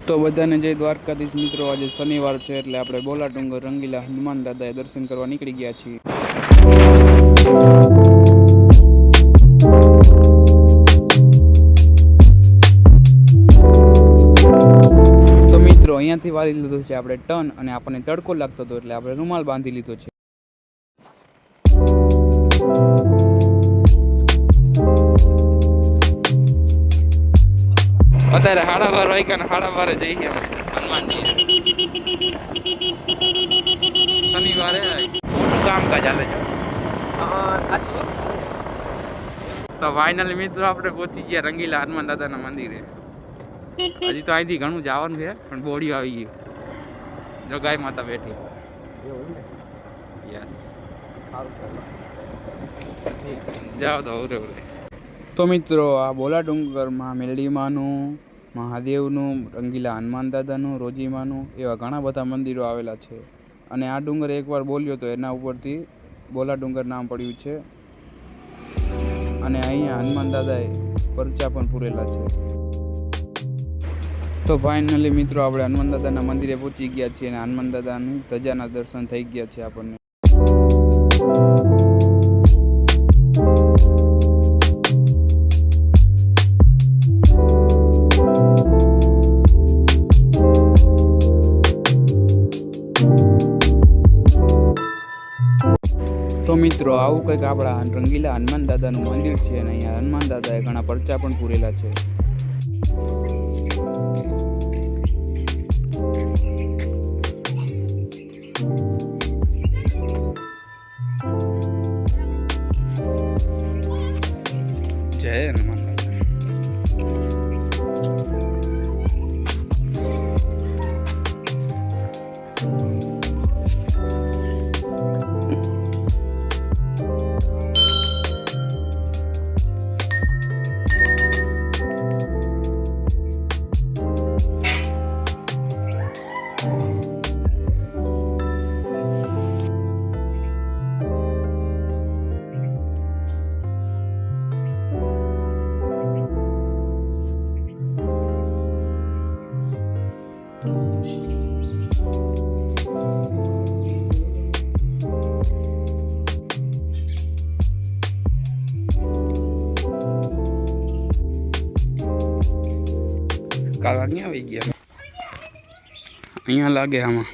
તો બધાને જય દ્વારકાધીશ મિત્રો, આજે શનિવાર છે એટલે આપણે બોલા ડુંગર રંગીલા હનુમાન દાદાએ દર્શન કરવા નીકળી ગયા છીએ. તો મિત્રો અહીંયાથી વાળી લીધું છે આપણે ટર્ન અને આપણને તડકો લાગતો હતો એટલે આપણે રૂમાલ બાંધી લીધો છે. અત્યારે 12:30 વાગ્યા ને 12:30 જઈએ હનુમાનજી. શનિવારે મોટું કામકાજ ચાલે છે. તો ફાઇનલી મિત્રો આપણે પહોંચી ગયા રંગીલા હનુમાન દાદાના મંદિરે. હજી તો અહીંથી ઘણું જવાનું છે પણ બોડીઓ આવી ગયું. જો ગાય માતા બેઠી. યસ જાઓ તો ઉરે ઉરે. તો મિત્રો આ બોલા ડુંગરમાં મેલડીમાનું, મહાદેવનું, રંગીલા હનુમાન દાદાનું, રોજીમાનું એવા ઘણા બધા મંદિરો આવેલા છે. અને આ ડુંગર એકવાર બોલ્યો તો એના ઉપરથી બોલા ડુંગર નામ પડ્યું છે. અને અહીંયા હનુમાન દાદાએ પરચા પણ પૂરેલા છે. તો ફાઇનલી મિત્રો આપણે હનુમાન દાદાના મંદિરે પહોંચી ગયા છીએ અને હનુમાન દાદાની ધજાના દર્શન થઈ ગયા છે આપણને. તો મિત્રો આવું કંઈક આપણા રંગીલા હનુમાન દાદાનું મંદિર છે અને અહીંયા હનુમાન દાદાએ ઘણા પરચા પણ પૂરેલા છે. જય હનુમાન દાદા. કાકા ક્યાં આવી ગયા? અહીંયા લાગે આમાં.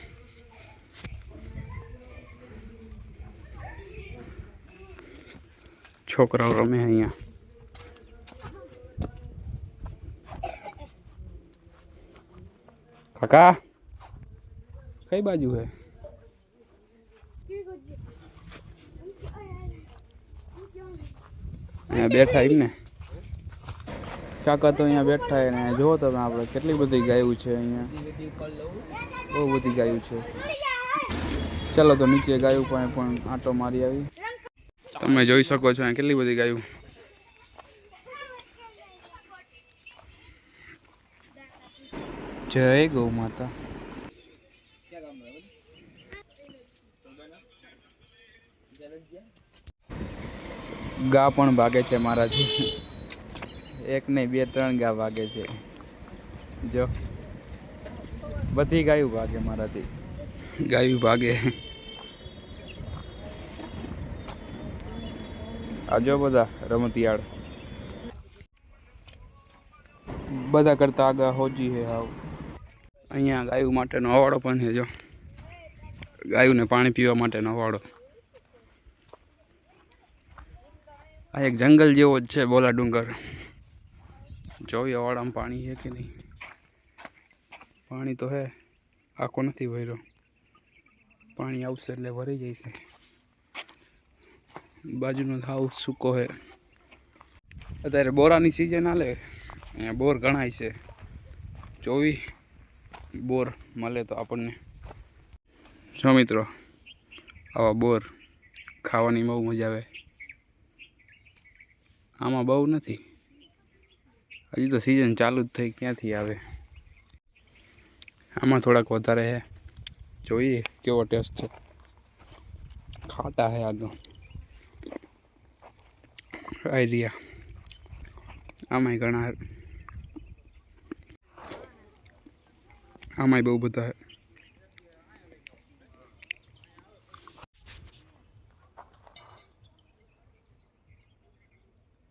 છોકરાઓ રમે અહીંયા. કાકા કઈ બાજુ હે? અહીંયા બેઠા એમ ને. કાકા તો અહીંયા બેઠા હે ને જુઓ તમે આપણે કેટલી બધી ગાયું છે અહીંયા. બહુ બધી ગાયું છે. ચાલો તો નીચે ગાયું પણ આંટો મારી આવી. તમે જોઈ શકો છો અહીંયા કેટલી બધી ગાયું. જય ગૌ માતા. ગા પણ ભાગે છે મારાથી. એક નહીં 2-3 ગા ભાગે છે. જો બધી ગાયું ભાગે મારાથી. ગાયું ભાગે. આજો બધા રમતિયાળ. બધા કરતા આગળ હોજી હે હાવ. અહીંયા ગાયું માટેનો હવાડો પણ છે. જો ગાયુંને પાણી પીવા માટેનો હવાડો. આ એક જંગલ જેવો જ છે બોલા ડુંગર. જોઈએ હવાડામાં પાણી છે કે નહીં. પાણી તો હે, આખો નથી ભર્યો. પાણી આવશે એટલે ભરાઈ જશે. બાજુનો હાવ સૂકો હે. અત્યારે બોરાની સિઝન હાલે. અહીંયા બોર ઘણાય છે. 24 બોર મળે તો આપણને. જો મિત્રો આવા બોર ખાવાની બહુ મજા આવે. આમાં બહુ નથી, હજી તો સિઝન ચાલુ જ થઈ, ક્યાંથી આવે. આમાં થોડાક વધારે છે. જોઈએ કેવો ટેસ્ટ છે. ખાટા હે આ તો. આઈડિયા આમાંય ઘણા આમાંય બહુ બધા છે.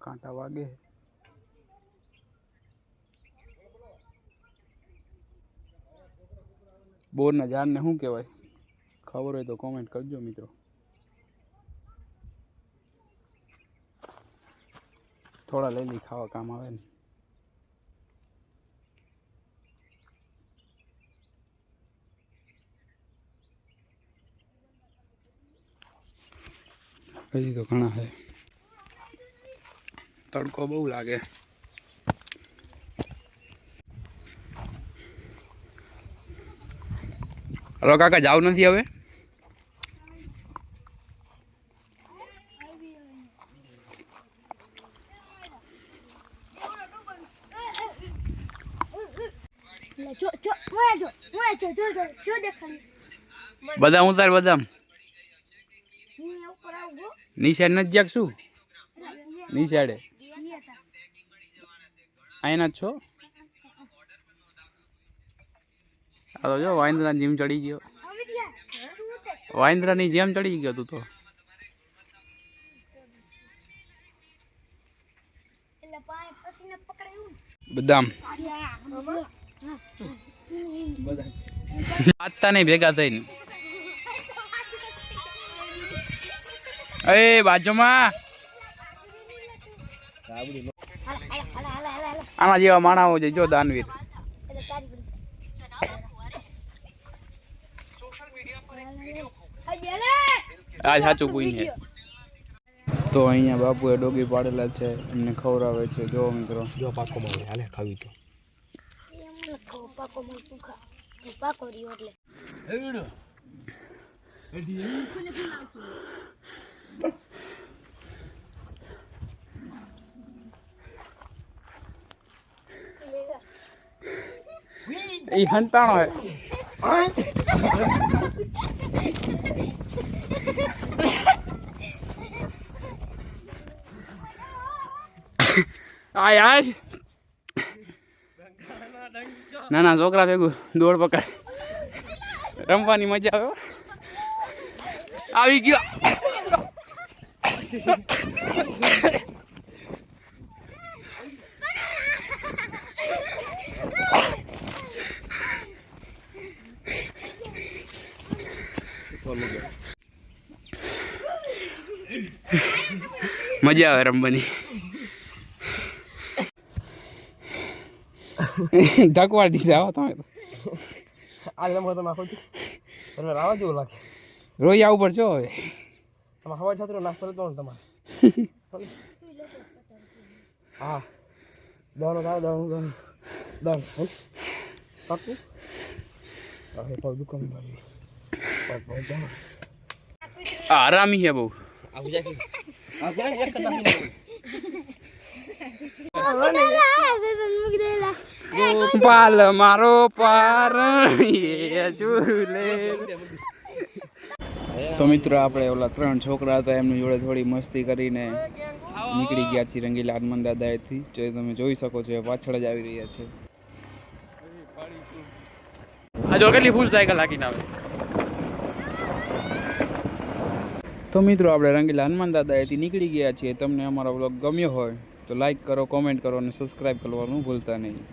કાંટા વાગે. બોરના ઝાડને શું કહેવાય? ખબર હોય તો કોમેન્ટ કરજો મિત્રો. થોડા લઈ લઈ, ખાવા કામ આવે ને. હજી તો ઘણા છે. તડકો બહુ લાગે. હલો કાકા, જાવ નથી હવે? બદામ ઉતાર, બદામ નિશાળ નથી જાગ શું? નિશાળે અહીંના જ છો? આ તો જો વાંદરા જેમ ચડી ગયો. વાંદરાની જેમ ચડી ગયો તું તો. બદામ આતા નહીં ભેગા થઈને. એ બાજુમાં આના જેવા માણાઓ છે જો, દાનવીર. આ સાચું પૂછીને તો અહીંયા બાપુએ ડોગી પાડેલા છે, એમને ખવડાવે છે. જો મિત્રો, જો પાકો મળે, હાલે ખાવી તો એ હંતાણો હે. આય આય, નાના છોકરા ભેગું દોડ પકડ, રમવાની મજા આવે. આવી ગયો. મજા આવે રમવાની. ધકવા દીધા હો તમે તો. આ રમવા તમે આખો તમે રાવા જેવું લાગે. રોઈ આવું પડશે હવે. તમે હવા છાત્રો નાખ પડે તો તમારે. હા દાણો દાણો દાણો દાણો પાકું. હવે પર દુકાન ભાઈ આરામી હે બહુ. આવું જાય આ ક્યાં એક કદા નહીં. પાલ મારો પાર ઝૂલે. તો મિત્રો, આપણે ઓલા 3 છોકરા હતા એમની જોડે થોડી મસ્તી કરીને નીકળી ગયા છીએ રંગીલા હનુમાન દાદાએથી. જે તમે જોઈ શકો છો, પાછળ જ આવી રહ્યા છે. આ જો કેટલી ફૂલ સાયકલ હાકીને આવે. તો મિત્રો, આપણે રંગીલા હનુમાન દાદાએથી નીકળી ગયા છીએ. તમને અમારો વ્લોગ ગમ્યો હોય તો લાઈક કરો, કોમેન્ટ કરો અને સબસ્ક્રાઈબ કરવાનું ભૂલતા નહીં.